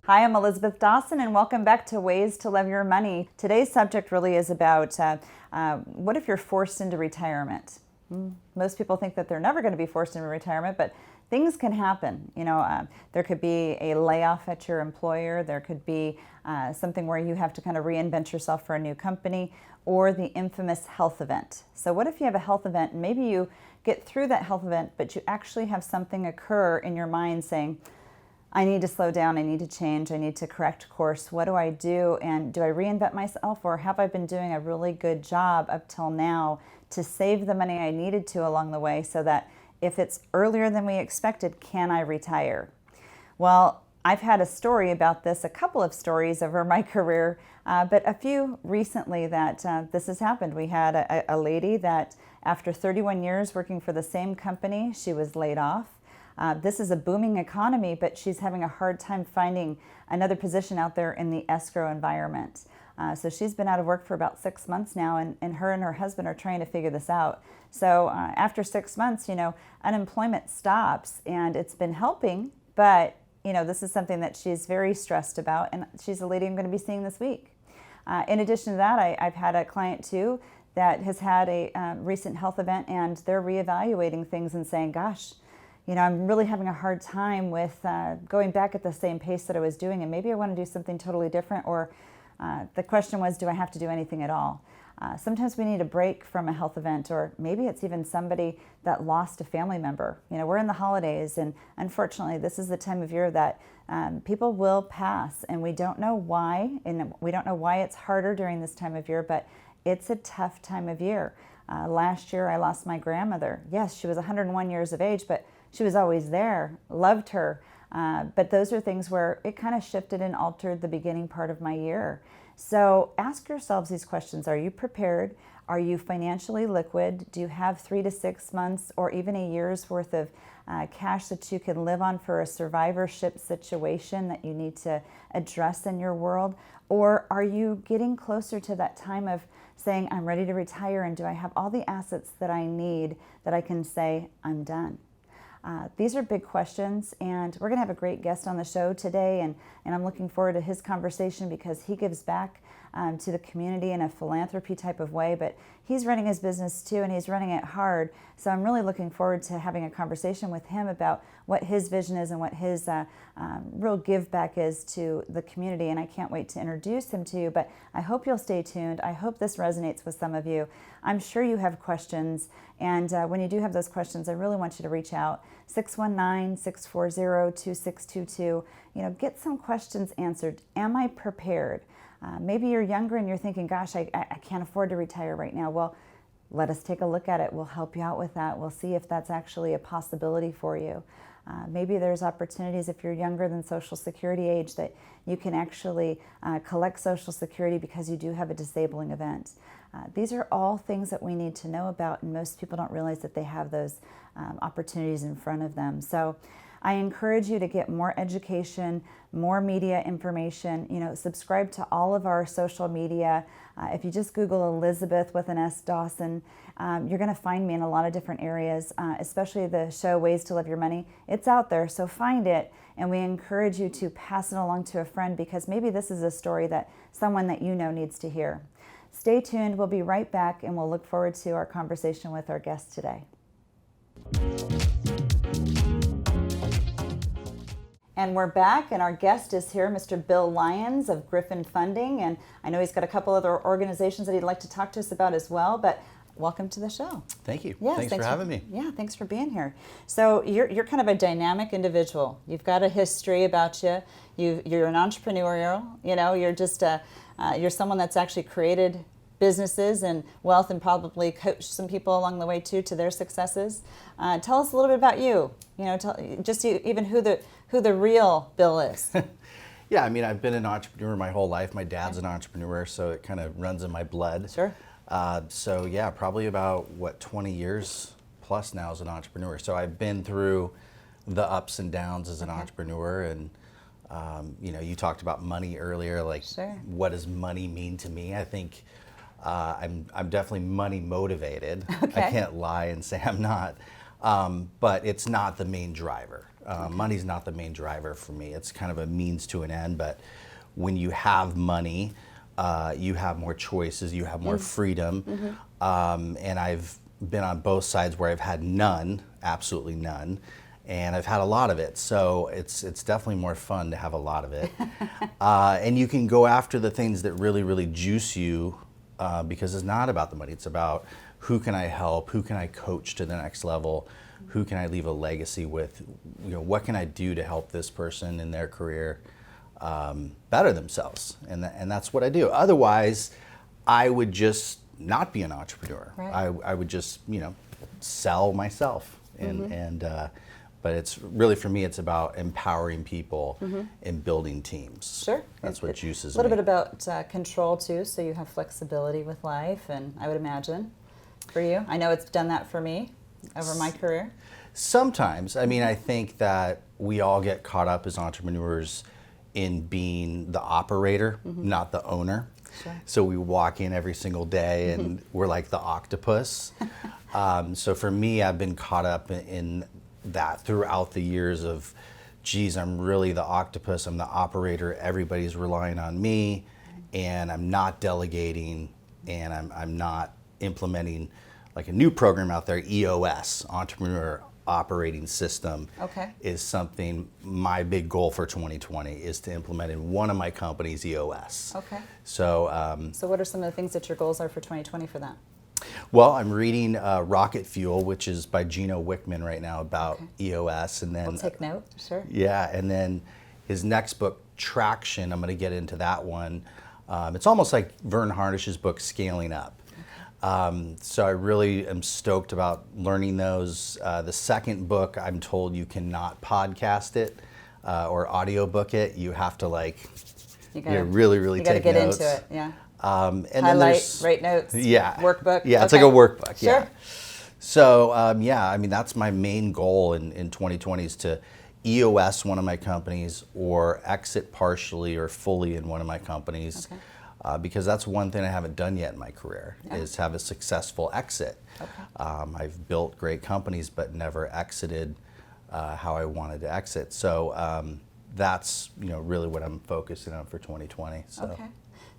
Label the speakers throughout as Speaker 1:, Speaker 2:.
Speaker 1: Hi, I'm Elisabeth Dawson, and welcome back to Ways to Love Your Money. Today's subject really is about what if you're forced into retirement? Most people think that they're never going to be forced into retirement, but things can happen. There could be a layoff at your employer. There could be something where you have to kind of reinvent yourself for a new company, or the infamous health event. So what if you have a health event and maybe you get through that health event, but you actually have something occur in your mind saying, I need to slow down, I need to change, I need to correct course. What do I do? And do I reinvent myself, or have I been doing a really good job up till now to save the money I needed to along the way so that if it's earlier than we expected, can I retire? Well, I've had a story about this, a couple of stories over my career, but a few recently that this has happened. We had a lady that after 31 years working for the same company, she was laid off. This is a booming economy, but she's having a hard time finding another position out there in the escrow environment. So she's been out of work for about 6 months now, and her husband are trying to figure this out. So after 6 months, unemployment stops, and it's been helping, but this is something that she's very stressed about, and she's a lady I'm going to be seeing this week. In addition to that, I've had a client too that has had a recent health event, and they're reevaluating things and saying, gosh, I'm really having a hard time with going back at the same pace that I was doing, and maybe I want to do something totally different, or the question was, do I have to do anything at all? Sometimes we need a break from a health event, or maybe it's even somebody that lost a family member. We're in the holidays, and unfortunately, this is the time of year that people will pass, and we don't know why, and we don't know why it's harder during this time of year, but it's a tough time of year. Last year, I lost my grandmother. Yes, she was 101 years of age, but she was always there, loved her. But those are things where it kind of shifted and altered the beginning part of my year. So ask yourselves these questions. Are you prepared? Are you financially liquid? Do you have 3 to 6 months or even a year's worth of cash that you can live on for a survivorship situation that you need to address in your world? Or are you getting closer to that time of saying, I'm ready to retire, and do I have all the assets that I need that I can say, I'm done? These are big questions, and we're going to have a great guest on the show today, and I'm looking forward to his conversation because he gives back to the community in a philanthropy type of way, but he's running his business too, and he's running it hard. So I'm really looking forward to having a conversation with him about what his vision is and what his real give back is to the community, and I can't wait to introduce him to you, but I hope you'll stay tuned. I hope this resonates with some of you. I'm sure you have questions, and when you do have those questions, I really want you to reach out. 619-640-2622. Get some questions answered. Am I prepared? Maybe you're younger and you're thinking, gosh, I can't afford to retire right now. Well, let us take a look at it. We'll help you out with that. We'll see if that's actually a possibility for you. Maybe there's opportunities if you're younger than Social Security age that you can actually collect Social Security because you do have a disabling event. These are all things that we need to know about, and most people don't realize that they have those opportunities in front of them. So I encourage you to get more education, more media information. Subscribe to all of our social media. If you just Google Elisabeth with an S Dawson, you're going to find me in a lot of different areas, especially the show Ways to Love Your Money. It's out there, so find it, and we encourage you to pass it along to a friend because maybe this is a story that someone that you know needs to hear. Stay tuned. We'll be right back, and we'll look forward to our conversation with our guest today. And we're back, and our guest is here, Mr. Bill Lyons of Griffin Funding, and I know he's got a couple other organizations that he'd like to talk to us about as well, but welcome to the show.
Speaker 2: Thank you.
Speaker 1: Yes,
Speaker 2: thanks for having me.
Speaker 1: Yeah, thanks for being here. So you're kind of a dynamic individual. You've got a history about you. You're an entrepreneurial. You're just you're someone that's actually created businesses and wealth, and probably coached some people along the way too to their successes. Tell us a little bit about you. Even who the real Bill is.
Speaker 2: Yeah, I've been an entrepreneur my whole life. My dad's an entrepreneur, so it kind of runs in my blood.
Speaker 1: Sure.
Speaker 2: So yeah, probably about 20 years plus now as an entrepreneur. So I've been through the ups and downs as an entrepreneur, and you talked about money earlier.
Speaker 1: Sure.
Speaker 2: What does money mean to me? I think I'm definitely money motivated.
Speaker 1: Okay.
Speaker 2: I can't lie and say I'm not, but it's not the main driver. Money's not the main driver for me. It's kind of a means to an end, but when you have money, you have more choices, you have more freedom. And I've been on both sides where I've had none, absolutely none, and I've had a lot of it. So it's definitely more fun to have a lot of it. And you can go after the things that really, really juice you, because it's not about the money. It's about who can I help, who can I coach to the next level, who can I leave a legacy with, what can I do to help this person in their career better themselves, and that's what I do. Otherwise, I would just not be an entrepreneur.
Speaker 1: Right.
Speaker 2: I would just sell myself, and but it's really, for me, it's about empowering people and building teams.
Speaker 1: Sure.
Speaker 2: That's what juices
Speaker 1: me. A little bit about control too, so you have flexibility with life, and I would imagine for you. I know it's done that for me over my career.
Speaker 2: Sometimes. I mean, I think that we all get caught up as entrepreneurs in being the operator, not the owner.
Speaker 1: Sure.
Speaker 2: So we walk in every single day and we're like the octopus. So for me, I've been caught up in that throughout the years of, geez, I'm really the octopus, I'm the operator, everybody's relying on me, and I'm not delegating, and I'm not implementing like a new program out there, EOS, Entrepreneur Operating System, is something, my big goal for 2020 is to implement in one of my companies, EOS.
Speaker 1: Okay.
Speaker 2: So,
Speaker 1: so what are some of the things that your goals are for 2020 for that?
Speaker 2: Well, I'm reading Rocket Fuel, which is by Gino Wickman right now, about EOS, and then
Speaker 1: I'll take note. Sure.
Speaker 2: Yeah, and then his next book, Traction, I'm going to get into that one. It's almost like Vern Harnish's book, Scaling Up. So I really am stoked about learning those. The second book, I'm told you cannot podcast it or audiobook it. You have to really, really take notes.
Speaker 1: You got to get into it. Yeah.
Speaker 2: And
Speaker 1: highlight, write notes.
Speaker 2: Yeah.
Speaker 1: Workbook.
Speaker 2: Yeah, it's like a workbook.
Speaker 1: Sure.
Speaker 2: Yeah. So I mean, that's my main goal in 2020 is to EOS one of my companies or exit partially or fully in one of my companies. Because that's one thing I haven't done yet in my career, is have a successful exit. I've built great companies but never exited how I wanted to exit. So that's really what I'm focusing on for 2020. So.
Speaker 1: Okay.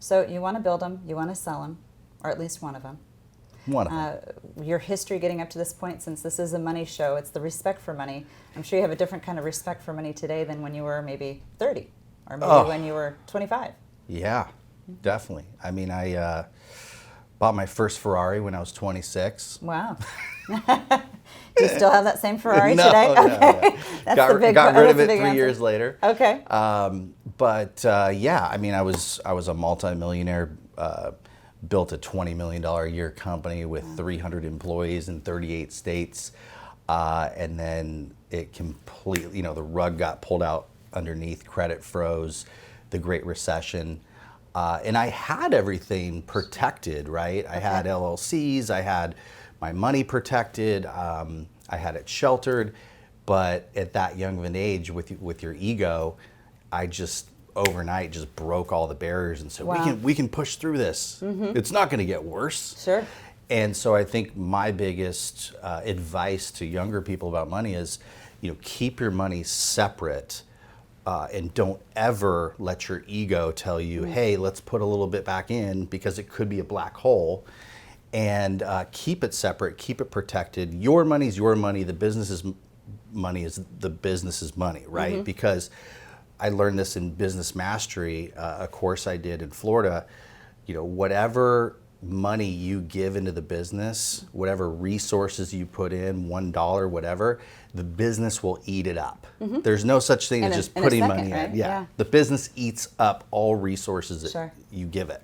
Speaker 1: So you want to build them, you want to sell them, or at least one of them.
Speaker 2: One of them.
Speaker 1: Your history getting up to this point, since this is a money show, it's the respect for money. I'm sure you have a different kind of respect for money today than when you were maybe 30 or maybe when you were 25.
Speaker 2: Yeah. Definitely. I mean, I bought my first Ferrari when I was 26.
Speaker 1: Wow. Do you still have that same Ferrari
Speaker 2: No,
Speaker 1: today?
Speaker 2: No,
Speaker 1: okay.
Speaker 2: no.
Speaker 1: That's the big
Speaker 2: got rid of it 3
Speaker 1: answer.
Speaker 2: years later.
Speaker 1: Okay.
Speaker 2: But yeah, I mean, I was a multimillionaire, built a $20 million a year company with 300 employees in 38 states. And then it completely, the rug got pulled out underneath, credit froze, the Great Recession. And I had everything protected, right? I had LLCs, I had my money protected, I had it sheltered, but at that young of an age with your ego, I just overnight just broke all the barriers and said, we can push through this. It's not going to get worse.
Speaker 1: Sure.
Speaker 2: And so I think my biggest advice to younger people about money is, keep your money separate. And don't ever let your ego tell you, hey, let's put a little bit back in because it could be a black hole. And keep it separate, keep it protected. Your money's your money. The business's money is the business's money, right? Because I learned this in Business Mastery, a course I did in Florida. Whatever money you give into the business, whatever resources you put in, $1, whatever, the business will eat it up. There's no such thing as just putting money in. Yeah. The business eats up all resources that you give it.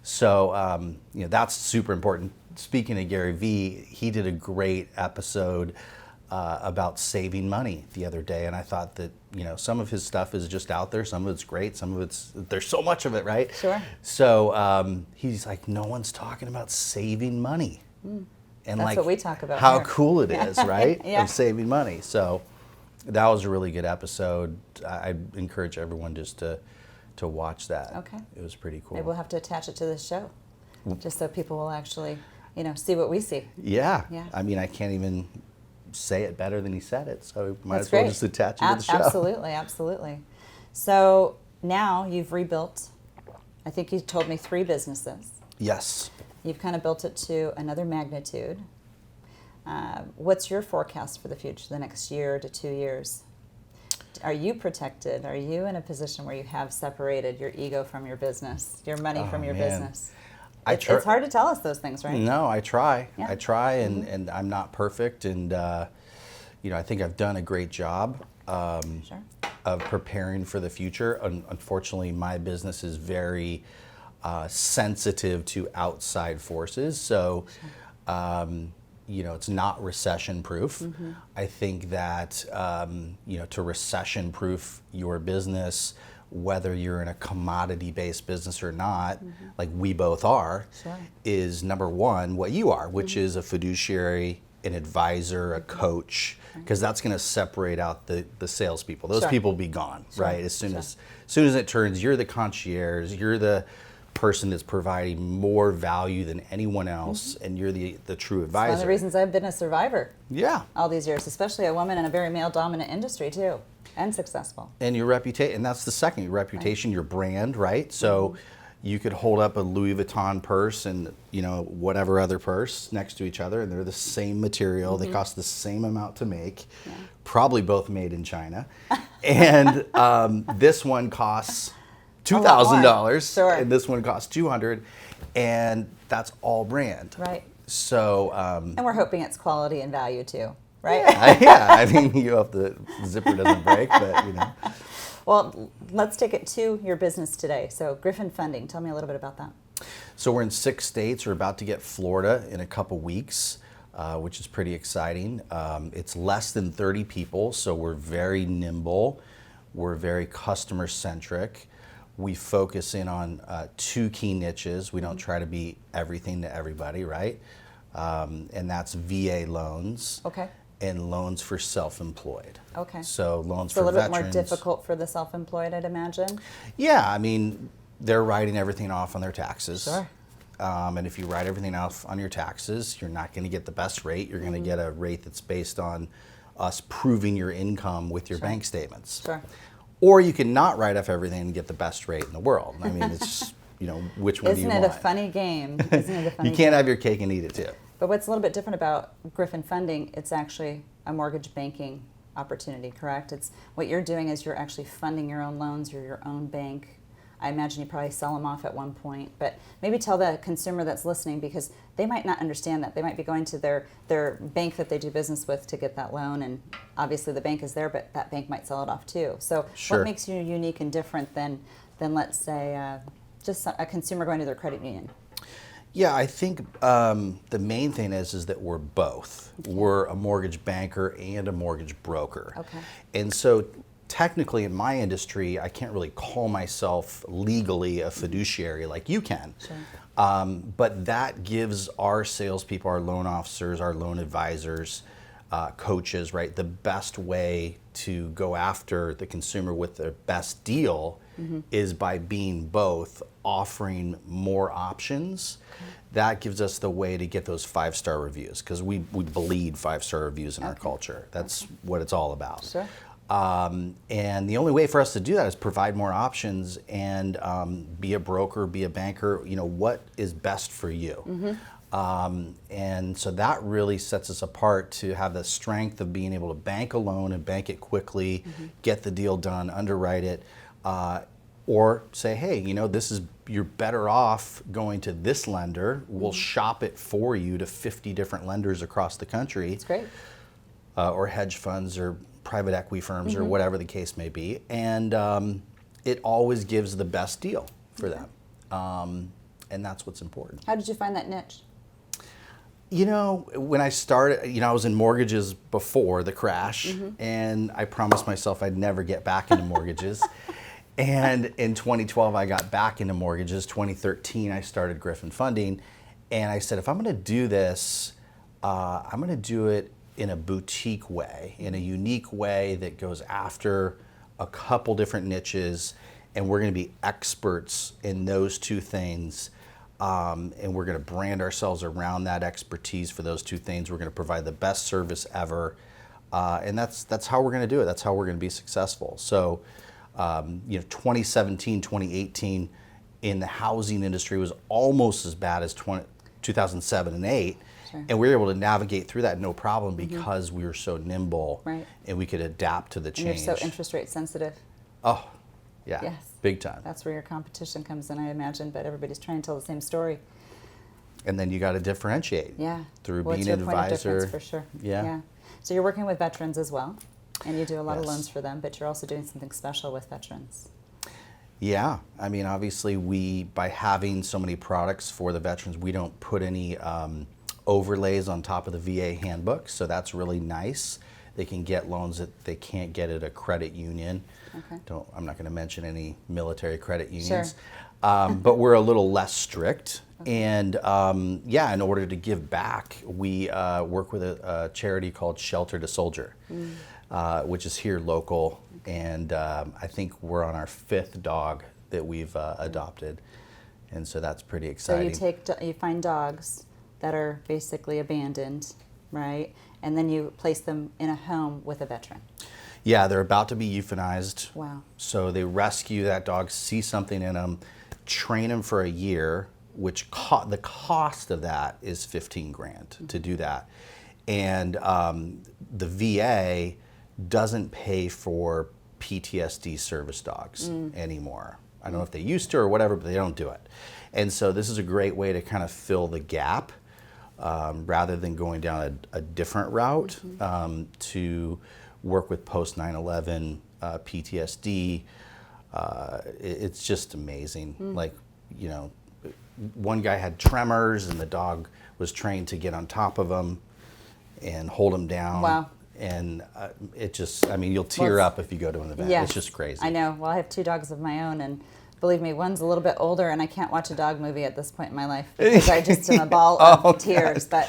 Speaker 2: So that's super important. Speaking of Gary Vee, he did a great episode about saving money the other day, and I thought that some of his stuff is just out there, some of it's great, some of there's so much of it, right?
Speaker 1: Sure.
Speaker 2: So he's like, no one's talking about saving money. And
Speaker 1: that's what we talk about
Speaker 2: how
Speaker 1: here.
Speaker 2: cool it is, right?
Speaker 1: Yeah.
Speaker 2: Of saving money. So that was a really good episode. I encourage everyone just to watch that.
Speaker 1: Okay.
Speaker 2: It was pretty cool.
Speaker 1: Maybe we'll have to attach it to this show, just so people will actually, see what we see.
Speaker 2: Yeah.
Speaker 1: Yeah.
Speaker 2: I mean, I can't even say it better than he said it, so might
Speaker 1: That's
Speaker 2: as well
Speaker 1: great.
Speaker 2: just attach it to the show.
Speaker 1: Absolutely, absolutely. So now you've rebuilt, I think you told me 3 businesses.
Speaker 2: Yes.
Speaker 1: You've kind of built it to another magnitude. What's your forecast for the future, the next year to 2 years? Are you protected? Are you in a position where you have separated your ego from your business, your money from your business? It's hard to tell us those things, right?
Speaker 2: No, I try.
Speaker 1: Yeah.
Speaker 2: I try, and I'm not perfect, and I think I've done a great job
Speaker 1: Sure.
Speaker 2: of preparing for the future. Unfortunately, my business is very sensitive to outside forces, so it's not recession-proof. I think that to recession-proof your business, whether you're in a commodity-based business or not, like we both are,
Speaker 1: Sure.
Speaker 2: is number one what you are, which is a fiduciary, an advisor, a coach, because that's going to separate out the salespeople. Those
Speaker 1: Sure.
Speaker 2: people will be gone,
Speaker 1: Sure.
Speaker 2: right? As soon
Speaker 1: Sure.
Speaker 2: as it turns, you're the concierge, you're the person that's providing more value than anyone else, and you're the true advisor.
Speaker 1: One of the reasons I've been a survivor
Speaker 2: Yeah.
Speaker 1: all these years, especially a woman in a very male-dominant industry too, and successful.
Speaker 2: And your reputation, and that's the second, your reputation, your brand, right? So you could hold up a Louis Vuitton purse and whatever other purse next to each other, and they're the same material. They cost the same amount to make, probably both made in China. And this one costs $2,000,
Speaker 1: Sure.
Speaker 2: and this one costs $200, and that's all brand.
Speaker 1: Right.
Speaker 2: So
Speaker 1: And we're hoping it's quality and value too, right?
Speaker 2: yeah, I mean, you hope the zipper doesn't break, but
Speaker 1: Well, let's take it to your business today. So Griffin Funding, tell me a little bit about that.
Speaker 2: So we're in 6 states. We're about to get Florida in a couple weeks, which is pretty exciting. It's less than 30 people, so we're very nimble. We're very customer centric. We focus in on 2 key niches. We don't try to be everything to everybody, right? And that's VA loans.
Speaker 1: Okay.
Speaker 2: And loans for self-employed.
Speaker 1: Okay.
Speaker 2: So loans
Speaker 1: It's
Speaker 2: for
Speaker 1: a little
Speaker 2: veterans.
Speaker 1: bit more difficult for the self-employed, I'd imagine.
Speaker 2: Yeah, I mean, they're writing everything off on their taxes.
Speaker 1: Sure.
Speaker 2: And if you write everything off on your taxes, you're not going to get the best rate. You're going to get a rate that's based on us proving your income with your bank statements.
Speaker 1: Sure.
Speaker 2: Or you can not write off everything and get the best rate in the world. I mean, it's just, which one do you want?
Speaker 1: Isn't it a funny game? Isn't it a funny
Speaker 2: You can't have your cake and eat it too.
Speaker 1: But what's a little bit different about Griffin Funding, it's actually a mortgage banking opportunity, correct? It's what you're doing is you're actually funding your own loans, you're your own bank. I imagine you probably sell them off at one point, but maybe tell the consumer that's listening, because they might not understand that. They might be going to their bank that they do business with to get that loan, and obviously the bank is there, but that bank might sell it off too. So
Speaker 2: Sure.
Speaker 1: What makes you unique and different than let's say, just a consumer going to their credit union?
Speaker 2: Yeah, I think the main thing is that we're both. Okay. We're a mortgage banker and a mortgage broker.
Speaker 1: Okay.
Speaker 2: And so technically in my industry, I can't really call myself legally a fiduciary like you can.
Speaker 1: Sure.
Speaker 2: But that gives our salespeople, our loan officers, our loan advisors, coaches, right, the best way to go after the consumer with the best deal is by being both, offering more options. That gives us the way to get those 5-star reviews, because we bleed 5-star reviews in our culture. That's what it's all about.
Speaker 1: Sure.
Speaker 2: And the only way for us to do that is provide more options and be a broker, be a banker, what is best for you. And so that really sets us apart, to have the strength of being able to bank a loan and bank it quickly, get the deal done, underwrite it, or say, hey, you're better off going to this lender. We'll shop it for you to 50 different lenders across the country.
Speaker 1: That's great.
Speaker 2: Or hedge funds or private equity firms or whatever the case may be. And it always gives the best deal for them. And that's what's important.
Speaker 1: How did you find that niche?
Speaker 2: When I started, I was in mortgages before the crash, and I promised myself I'd never get back into mortgages. And in 2012, I got back into mortgages. 2013, I started Griffin Funding. And I said, if I'm going to do this, I'm going to do it in a boutique way, in a unique way that goes after a couple different niches. And we're going to be experts in those 2 things. and we're going to brand ourselves around that expertise for those two things. We're going to provide the best service ever, and that's how we're going to do it. That's how we're going to be successful. So, 2017, 2018 in the housing industry was almost as bad as 2007 and 8.
Speaker 1: Sure.
Speaker 2: And we were able to navigate through that no problem because we were so nimble,
Speaker 1: right,
Speaker 2: and we could adapt to the change.
Speaker 1: And you're so interest rate sensitive.
Speaker 2: Oh, yeah,
Speaker 1: yes,
Speaker 2: big time.
Speaker 1: That's where your competition comes in, I imagine, but everybody's trying to tell the same story.
Speaker 2: And then you got to differentiate.
Speaker 1: Yeah.
Speaker 2: Through
Speaker 1: What's
Speaker 2: being
Speaker 1: your
Speaker 2: an
Speaker 1: point of
Speaker 2: advisor.
Speaker 1: difference, for sure.
Speaker 2: Yeah.
Speaker 1: So you're working with veterans as well, and you do a lot of
Speaker 2: Yes.
Speaker 1: loans for them, but you're also doing something special with veterans.
Speaker 2: Yeah, I mean, obviously, by having so many products for the veterans, we don't put any overlays on top of the VA handbook, so that's really nice. They can get loans that they can't get at a credit union.
Speaker 1: Okay.
Speaker 2: I'm not going to mention any military credit unions,
Speaker 1: Sure.
Speaker 2: but we're a little less strict. Okay. And in order to give back, we work with a charity called Shelter to Soldier, which is here local. And I think we're on our 5th dog that we've adopted, and so that's pretty exciting.
Speaker 1: So you find dogs that are basically abandoned, right? And then you place them in a home with a veteran.
Speaker 2: Yeah, they're about to be euthanized.
Speaker 1: Wow.
Speaker 2: So they rescue that dog, see something in them, train them for a year, which the cost of that is $15,000 to do that. And the VA doesn't pay for PTSD service dogs anymore. I don't know if they used to or whatever, but they don't do it. And so this is a great way to kind of fill the gap rather than going down a different route to work with post 9/11 PTSD. It's just amazing. Like, one guy had tremors and the dog was trained to get on top of him and hold him down.
Speaker 1: Wow.
Speaker 2: And you'll tear up if you go to an event.
Speaker 1: Yes,
Speaker 2: it's just crazy.
Speaker 1: I know. Well, I have 2 dogs of my own, and believe me, one's a little bit older, and I can't watch a dog movie at this point in my life because I just am a ball of tears. But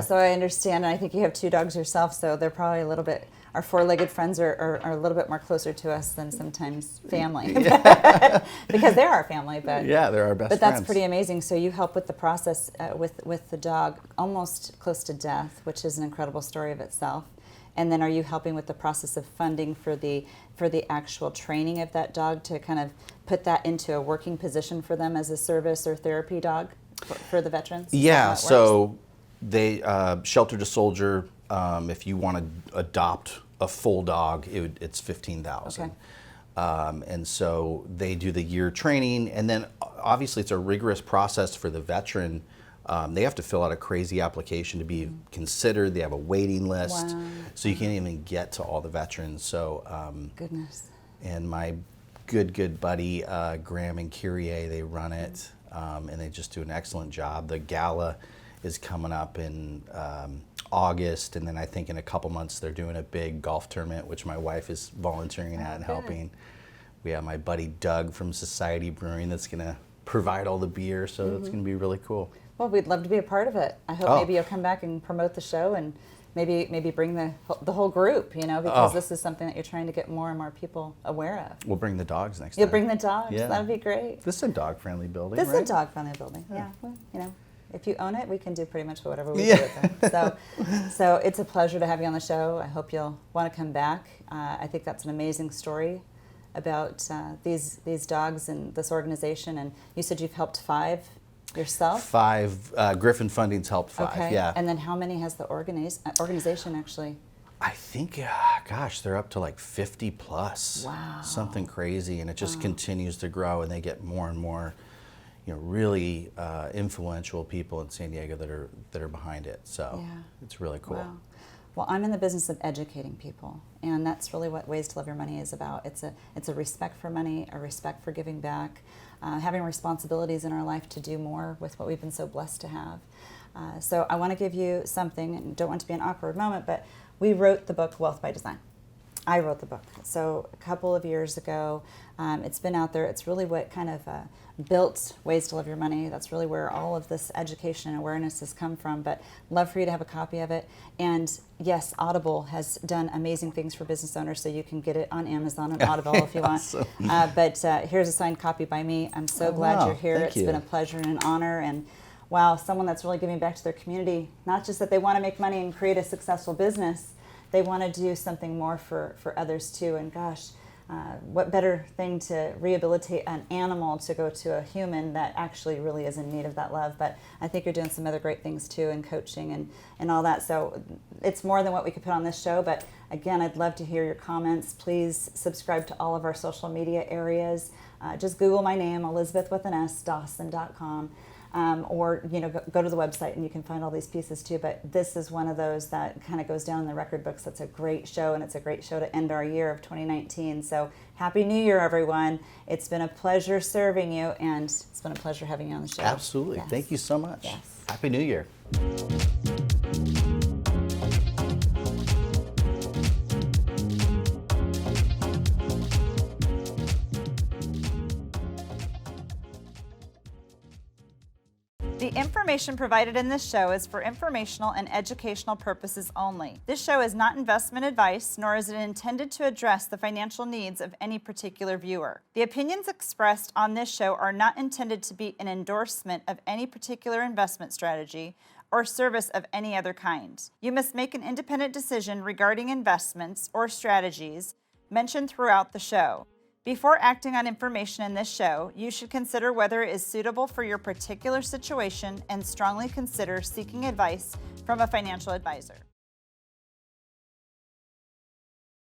Speaker 1: so I understand, and I think you have 2 dogs yourself, so they're probably a little bit. Our 4-legged friends are a little bit more closer to us than sometimes family, because they're our family. But
Speaker 2: yeah, they're our best friends.
Speaker 1: But that's pretty amazing. So you help with the process with the dog almost close to death, which is an incredible story of itself. And then are you helping with the process of funding for the actual training of that dog to kind of put that into a working position for them as a service or therapy dog for the veterans?
Speaker 2: Yeah, so they Shelter to Soldier. If you want to adopt a full dog, it's $15,000.
Speaker 1: Okay.
Speaker 2: And so they do the year training, and then obviously it's a rigorous process for the veteran. They have to fill out a crazy application to be considered. They have a waiting list,
Speaker 1: Wow.
Speaker 2: so you can't even get to all the veterans. So,
Speaker 1: Goodness.
Speaker 2: And my good buddy Graham and Kyrie, they run it, and they just do an excellent job. The gala is coming up in August, and then I think in a couple months they're doing a big golf tournament, which my wife is volunteering at and helping. We have my buddy Doug from Society Brewing that's going to provide all the beer, so it's going to be really cool.
Speaker 1: Well, we'd love to be a part of it. I hope maybe you'll come back and promote the show, and maybe bring the whole group, because this is something that you're trying to get more and more people aware of.
Speaker 2: We'll bring the dogs next time.
Speaker 1: You'll bring the dogs?
Speaker 2: Yeah.
Speaker 1: That'd be great.
Speaker 2: This is a dog-friendly building,
Speaker 1: This
Speaker 2: right?
Speaker 1: is a dog-friendly building, yeah. Well, if you own it, we can do pretty much whatever we do with them. So it's a pleasure to have you on the show. I hope you'll want to come back. I think that's an amazing story about these dogs and this organization. And you said you've helped 5 yourself?
Speaker 2: 5. Griffin Funding's helped 5,
Speaker 1: okay.
Speaker 2: yeah.
Speaker 1: And then how many has the organization actually?
Speaker 2: I think, they're up to like 50 plus.
Speaker 1: Wow.
Speaker 2: Something crazy, and it just continues to grow, and they get more and more, really influential people in San Diego that are behind it. So it's really cool.
Speaker 1: Wow. Well, I'm in the business of educating people, and that's really what Ways to Love Your Money is about. It's a respect for money, a respect for giving back, having responsibilities in our life to do more with what we've been so blessed to have. So I want to give you something, and don't want to be an awkward moment, but we wrote the book Wealth by Design. I wrote the book. So a couple of years ago, it's been out there. It's really what kind of built Ways to Love Your Money. That's really where all of this education and awareness has come from. But love for you to have a copy of it. And yes, Audible has done amazing things for business owners, so you can get it on Amazon and Audible if you want.
Speaker 2: Awesome.
Speaker 1: But here's a signed copy by me. I'm so glad
Speaker 2: wow.
Speaker 1: you're here.
Speaker 2: Thank
Speaker 1: It's
Speaker 2: you.
Speaker 1: been a pleasure and an honor. And wow, someone that's really giving back to their community. Not just that they want to make money and create a successful business, they want to do something more for others too. And gosh, what better thing to rehabilitate an animal to go to a human that actually really is in need of that love. But I think you're doing some other great things too in coaching and all that. So it's more than what we could put on this show. But again, I'd love to hear your comments. Please subscribe to all of our social media areas. Just Google my name, Elisabeth with an S, Dawson.com. Or go to the website and you can find all these pieces too. But this is one of those that kind of goes down in the record books. That's a great show, and it's a great show to end our year of 2019. So Happy New Year, everyone. It's been a pleasure serving you, and it's been a pleasure having you on the show.
Speaker 2: Absolutely.
Speaker 1: Yes.
Speaker 2: Thank you so much.
Speaker 1: Yes.
Speaker 2: Happy New Year.
Speaker 1: The information provided in this show is for informational and educational purposes only. This show is not investment advice, nor is it intended to address the financial needs of any particular viewer. The opinions expressed on this show are not intended to be an endorsement of any particular investment strategy or service of any other kind. You must make an independent decision regarding investments or strategies mentioned throughout the show. Before acting on information in this show, you should consider whether it is suitable for your particular situation and strongly consider seeking advice from a financial advisor.